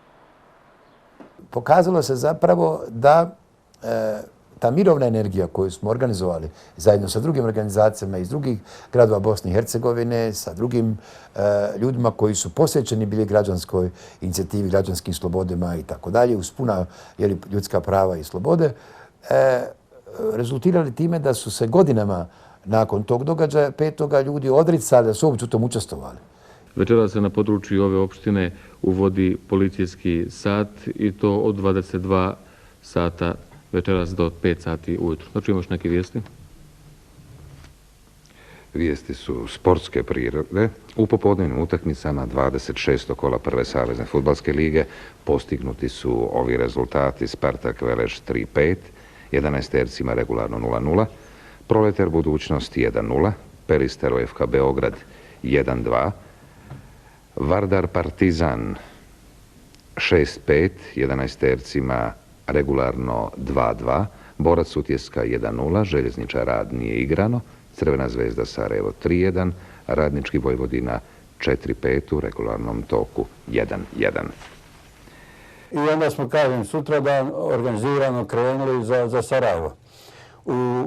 Pokazalo se zapravo da ta mirovna energija koju smo organizovali zajedno sa drugim organizacijama iz drugih gradova Bosne i Hercegovine, sa drugim ljudima koji su posvećeni bili građanskoj inicijativi, građanskim slobodama i tako dalje, uz puna ljudska prava i slobode, rezultirali time da su se godinama nakon tog događaja 5. ljudi odricali da su uopće u tom učestvovali. Večeras se na području ove opštine uvodi policijski sat i to od 22 sata večeras do 5 sati ujutru. Da čujemo još neke vijesti? Vijesti su sportske prirode. U popodnevnim utakmicama 26. kola Prve savezne fudbalske lige postignuti su ovi rezultati: Spartak Veleš 3-5, 11-tercima regularno 0-0, Proletar Budućnost 1-0, Perister FK Beograd 1-2, Vardar Partizan 6-5, 11-tercima regularno 2-2, Borac Sutjeska 1-0, Željezničar Rad nije igrano, Crvena zvezda Sarajevo 3-1, Radnički Vojvodina 4-5 u regularnom toku 1-1. I onda smo, kažem, sutradan organizirano krenuli za Sarajevo. U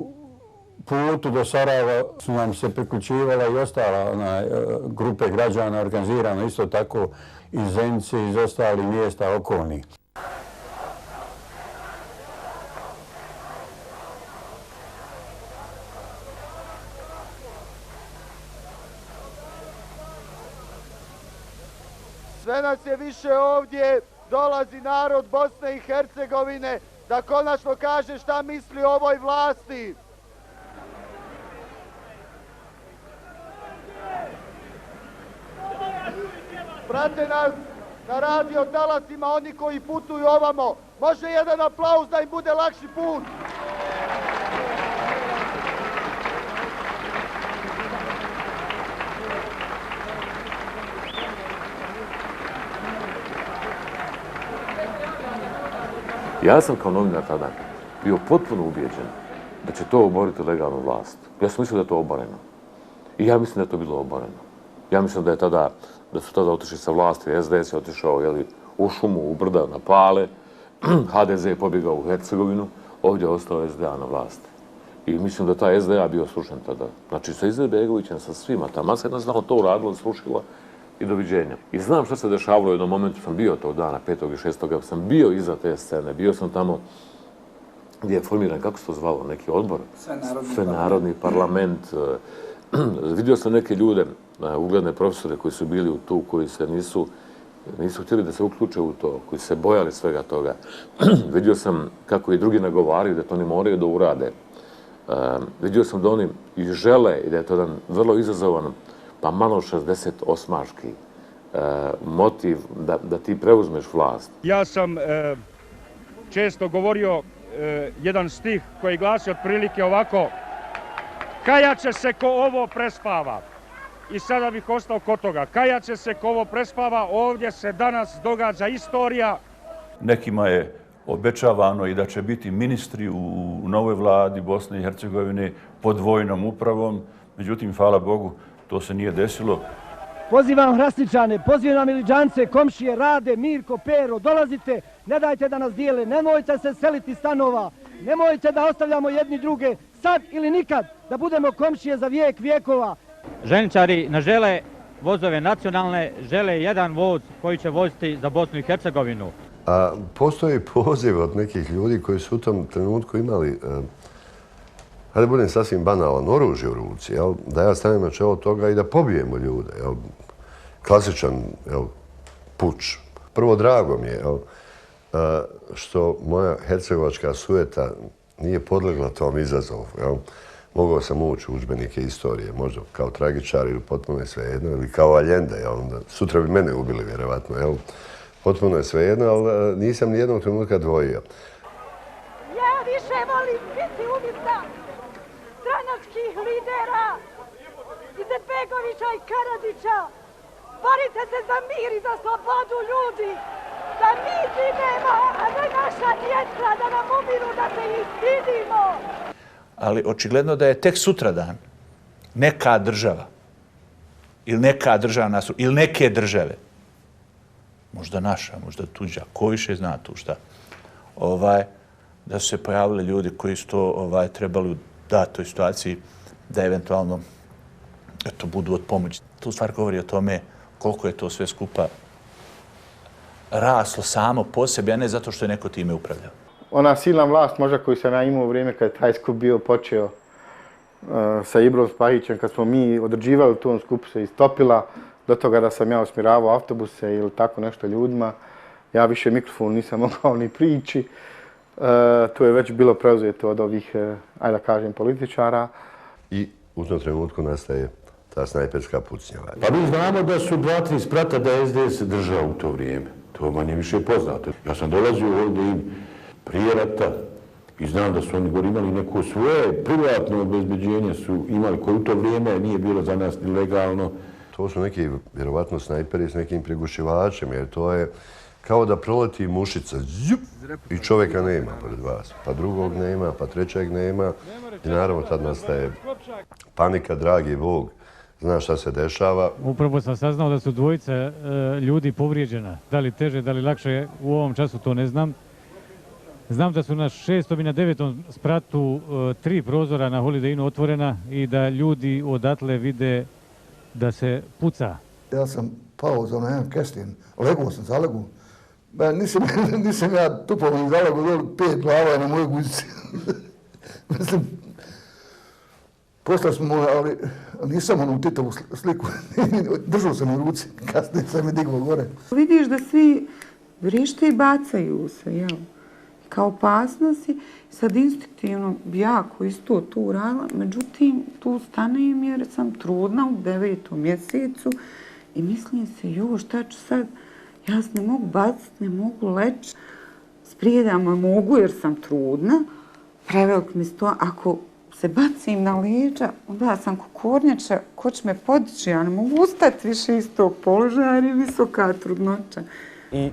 putu do Sarajeva su nam se priključivala i ostala grupe građana organizirano, isto tako iz Zenice, iz ostalih mjesta okolnih. Sve nas je više ovdje, dolazi narod Bosne i Hercegovine da konačno kaže šta misli o ovoj vlasti. Prate nas na radio talasima oni koji putuju ovamo. Može jedan aplauz da im bude lakši put. Ja sam kao novinar tada bio potpuno ubijeđen da će to oboriti legalnu vlast. Ja sam mislio da je to oboreno. I ja mislim da je to bilo oboreno. Ja mislim da su tada otišli sa vlasti, SDS je otišao u šumu, u brda, na Pale, HDZ je pobjegao u Hercegovinu, ovdje je ostao SDA na vlasti. I mislim da taj SDA bio srušen tada. Znači sa Izetbegovićem, sa svima, ta masa jednostavno to uradila, srušila i doviđenja. I znam što se dešavalo u jednom momentu, sam bio tog dana, 5. i 6. sam bio iza te scene, bio sam tamo gdje je formiran, kako se to zvalo, neki odbor? Svenarodni parlament. Vidio sam neke ljude, ugledne profesore koji su bili tu, koji se nisu htjeli da se uključe u to, koji se bojali svega toga. Vidio sam kako i drugi nagovaraju da to ne moraju da urade. Vidio sam da oni i žele i da je to jedan vrlo izazovan, pa malo 68-aški motiv da ti preuzmeš vlast. Ja sam često govorio jedan stih koji glasi otprilike ovako: kajaće se ko ovo prespava. I sada bih ostao kod toga. Kajaće se ko ovo prespava, ovdje se danas događa istorija. Nekima je obećavano i da će biti ministri u novoj vladi Bosne i Hercegovine pod vojnom upravom. Međutim, hvala Bogu, to se nije desilo. Pozivam Hrasničane, pozivam Iliđance, komšije, Rade, Mirko, Pero, dolazite, ne dajte da nas dijele, nemojte se seliti stanova, nemojte da ostavljamo jedni druge, sad ili nikad, da budemo komšije za vijek vijekova. Željničari ne žele vozove nacionalne, žele jedan voz koji će voziti za Bosnu i Hercegovinu. A postoji poziv od nekih ljudi koji su u tom trenutku imali, hajde budem sasvim banalan, oružje u ruci, da ja stavim na čelo toga i da pobijemo ljude. Klasičan puč. Prvo, drago mi je što moja hercegovačka sujeta nije podlegla tom izazovu. Mogao sam ući u udžbenike istorije, možda kao tragičar ili potpuno je svejedno, ili kao Aljende, sutra bi mene ubili vjerovatno. Potpuno je svejedno, ali nisam nijednog trenutka dvojio. Ja više volim biti umjetna stranačkih lidera, Izetbegovića i Karadžića. Borite se za mir i za slobodu ljudi, da mi živimo, a ne naša djeca, da nam umiru, da se ih stidimo. Ali očigledno da je tek sutradan neka država ili neka državna ili neke države, možda naša, možda tuđa, ko više zna tu šta, da su se pojavili ljudi koji su to trebali u datoj situaciji da eventualno budu od pomoći. Tu stvar govori o tome koliko je to sve skupa raslo samo po sebi, a ne zato što je neko time upravljao. Ona silna vlast možda koju sam ja imao u vrijeme kad je taj skup bio počeo sa Ibrom Spahićem, kad smo mi određivali tom skupu se istopila, do toga da sam ja usmjeravao autobuse ili tako nešto ljudima. Ja više mikrofon nisam mogao ni prići. To je već bilo preuzeto od ovih, ajde da kažem, političara. I u tom trenutku nastaje ta snajperska pucnjava. Pa mi znamo da su 2-3 sprata da je SDS držao u to vrijeme. To manje više poznato. Ja sam dolazio ovdje im prije rata i znam da su oni gore imali neko svoje privatno obezbeđenje su imali koje u to vrijeme nije bilo za nas legalno. To su neki, vjerovatno, snajperi s nekim prigušivačem, jer to je kao da proleti mušica i čovjeka nema pored vas. Pa drugog nema, pa trećeg nema. I naravno tad nastaje panika, dragi Bog. Znaš šta se dešava. Upravo sam saznao da su dvojica ljudi povrijeđena. Da li teže, da li lakše, u ovom času to ne znam. Znam da su na 6. i na 9. spratu 3 prozora na Holiday Innu otvorena i da ljudi odatle vide da se puca. Ja sam pao za jedan kestin, legao sam, zalegu. Nisam ja tupao ni zalegu, 5 glava je na mojoj guzici. Mislim, poslali smo, ali nisam onu Titovu sliku, držao sam u ruci, kasnije sam je digao gore. Vidiš da svi vrište i bacaju se, jel? Kao opasnosti, sad instinktivno bi jako isto tu uradila, međutim tu stanem jer sam trudna u 9. mjesecu i mislim se, šta ću sad, ja se ne mogu baciti, ne mogu leći, sprijedama mogu jer sam trudna, prevelik mi to, ako se bacim na leđa, onda sam kokornjača, ko će me podići, ja ne mogu ustati više iz tog položaja jer je visoka trudnoća.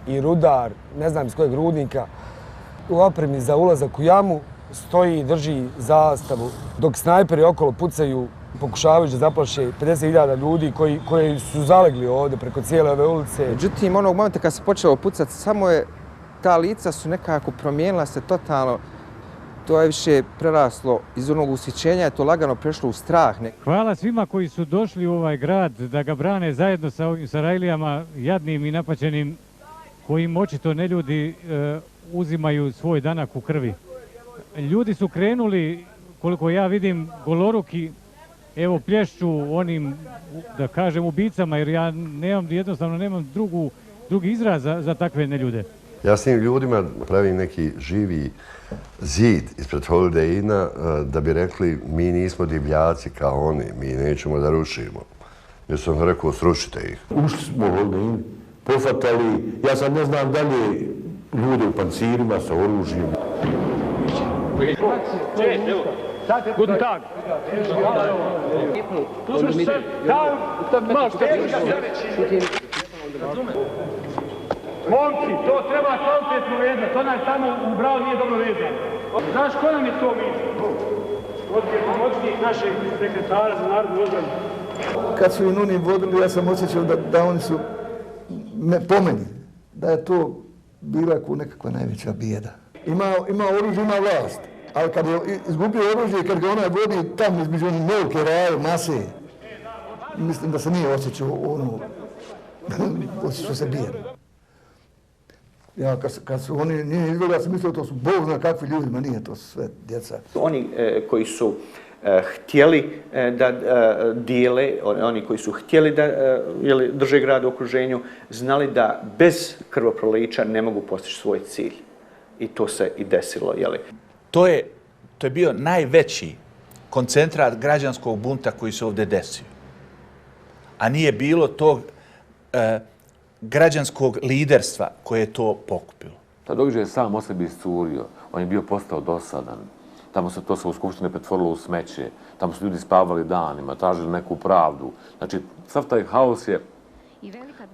I rudar, ne znam iz kojeg rudnika, u opremi za ulazak u jamu stoji i drži zastavu, dok snajperi okolo pucaju, pokušavajući da zaplaše 50.000 ljudi koji su zalegli ovdje preko cijele ove ulice. Međutim, onog momenta kad se počelo pucati, samo je ta lica su nekako promijenila se totalno. To je više preraslo iz onog ushićenja, je to lagano prešlo u strah. Hvala svima koji su došli u ovaj grad da ga brane zajedno sa ovim Sarajlijama, jadnim i napaćenim, kojim očito neljudi uzimaju svoj danak u krvi. Ljudi su krenuli, koliko ja vidim, goloruki, evo plješću onim, da kažem, ubicama, jer ja jednostavno nemam drugi izraz za takve neljude. Ja s tim ljudima pravim neki živi zid ispred Holiday Inna da bi rekli mi nismo divljaci kao oni, mi nećemo da rušimo. Jer sam rekao srušite ih. Ušli smo u Holiday Inn, pofatali, ja sad ne znam dalje ljude u pancirima sa oružjem. Guten Tag. Momci, to treba kvalitetno vezati, onaj tamo u bravu nije dobro vezan. Znaš ko nam je to mislio? Pomoćnik našeg sekretara za narodnu odbranu. Kad su i Nuni vodili, ja sam osjećao da oni su po meni, da je to bila nekakva najveća bijeda. Ima oružje, ima vlast, ali kad je izgubio oružje, kad ga onaj vodi tamo između onih melke, raje, mase, mislim da se nije osjećao osjećao se bijedno. Ja, kad su oni nije izgledali, ja sam mislio to su Bog zna kakvi ljudi, ma nije, to su sve djeca. Oni koji su htjeli da dijele, oni koji su htjeli da drže grad u okruženju, znali da bez krvoprolića ne mogu postići svoj cilj. I to se i desilo. To je bio najveći koncentrat građanskog bunta koji se ovdje desio. A nije bilo tog građanskog liderstva koje je to pokupilo. Ta događaj je sam o sebi iscurio. On je bio postao dosadan. Tamo se to u Skupštine pretvorilo u smeće. Tamo su ljudi spavali danima, tražili neku pravdu. Znači, sav taj haos je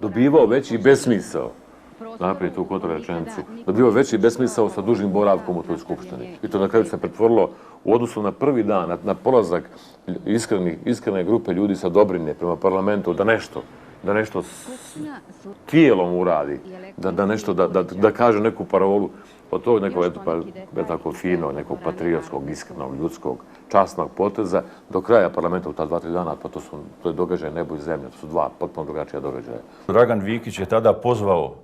dobivao veći besmisao. Naprijed tu kontru rečenicu. Dobivao veći besmisao sa dužim boravkom u toj Skupštini. I to na kraju se pretvorilo u odnosu na prvi dan, na polazak iskrene grupe ljudi sa Dobrine prema parlamentu, da nešto tijelom uradi, da kaže neku parolu od tog nekog tako fino, nekog patriotskog, iskrenog, ljudskog, časnog poteza do kraja parlamenta u ta 2-3 dana, pa to je događaj nebo i zemlja, to su dva potpuno drugačija događaja. Dragan Vikić je tada pozvao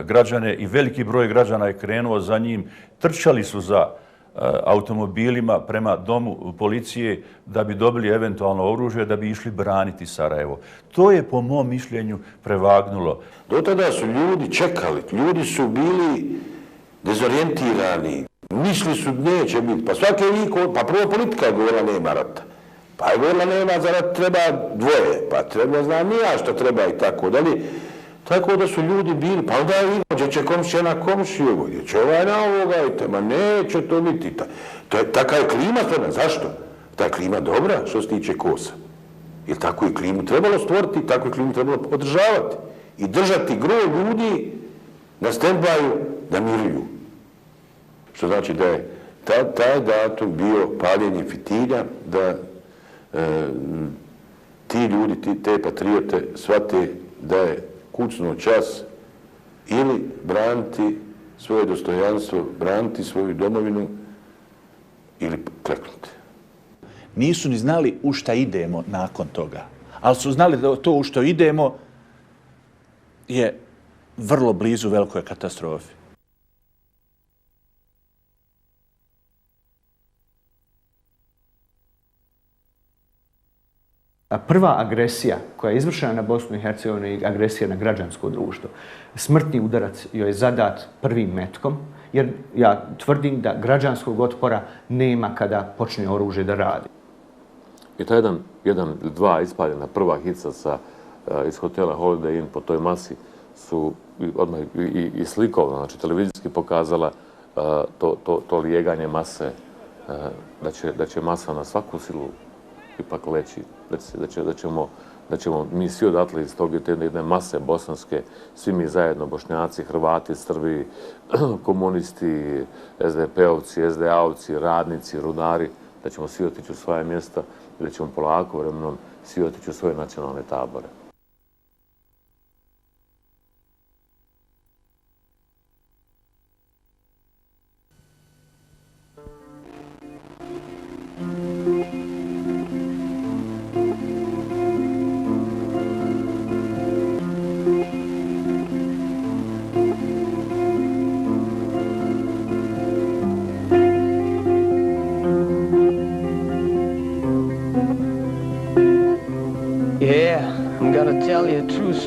građane i veliki broj građana je krenuo za njim, trčali su za automobilima prema domu policije da bi dobili eventualno oružje, da bi išli braniti Sarajevo. To je po mom mišljenju prevagnulo. Do tada su ljudi čekali, ljudi su bili dezorijentirani, mislili su neće biti, pa svake viko, pa prvo politika je govorila nema rata. Pa je govorila nema za rat treba dvoje, pa treba znam nija što treba i tako dalje. Tako da su ljudi bili, pa onda vidimo, gdje će komšija na komšiju, gdje će ovaj na ovoga, ma neće to biti. Taka je klima stvarna, zašto? Ta je klima dobra što se tiče Kosa. Jer takvu je klimu trebalo stvoriti, takvu je klimu trebalo održavati. I držati gro ljudi na stand-byu da miruju. Što znači da je taj datum bio paljenje fitilja, da ti ljudi, te patriote shvate da je kucnuo čas ili braniti svoje dostojanstvo, braniti svoju domovinu ili kleknuti. Nisu ni znali u šta idemo nakon toga, ali su znali da to u što idemo je vrlo blizu velikoj katastrofi. Prva agresija koja je izvršena na Bosnu i Hercegovinu je agresija na građansko društvo. Smrtni udarac joj je zadat prvim metkom, jer ja tvrdim da građanskog otpora nema kada počne oružje da radi. I ta dva ispaljena prva hica iz hotela Holiday Inn po toj masi su odmah i slikovno, znači televizijski pokazala to lijeganje mase, da će masa na svaku silu ipak leći, da ćemo mi svi odatle iz tog jedne mase bosanske, svi mi zajedno, Bošnjaci, Hrvati, Srbi, komunisti, SDP-ovci, SDA-ovci, radnici, rudari, da ćemo svi otići u svoje mjesta i da ćemo polako vremenom svi otići u svoje nacionalne tabore.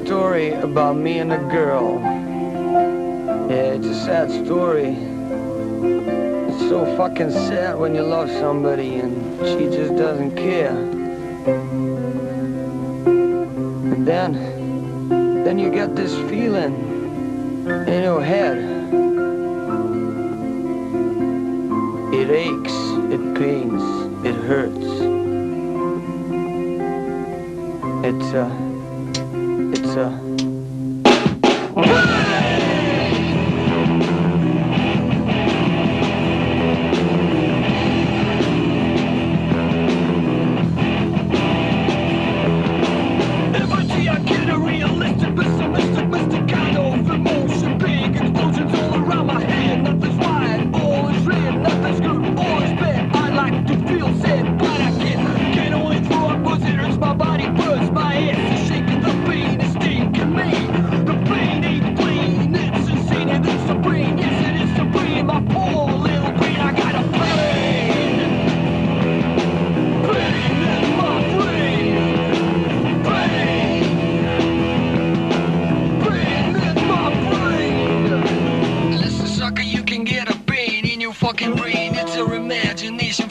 Story about me and a girl. Yeah, it's a sad story. It's so fucking sad when you love somebody and she just doesn't care. And then you get this feeling in your head. It aches, it pains, it hurts. It's fucking brain, it's your imagination,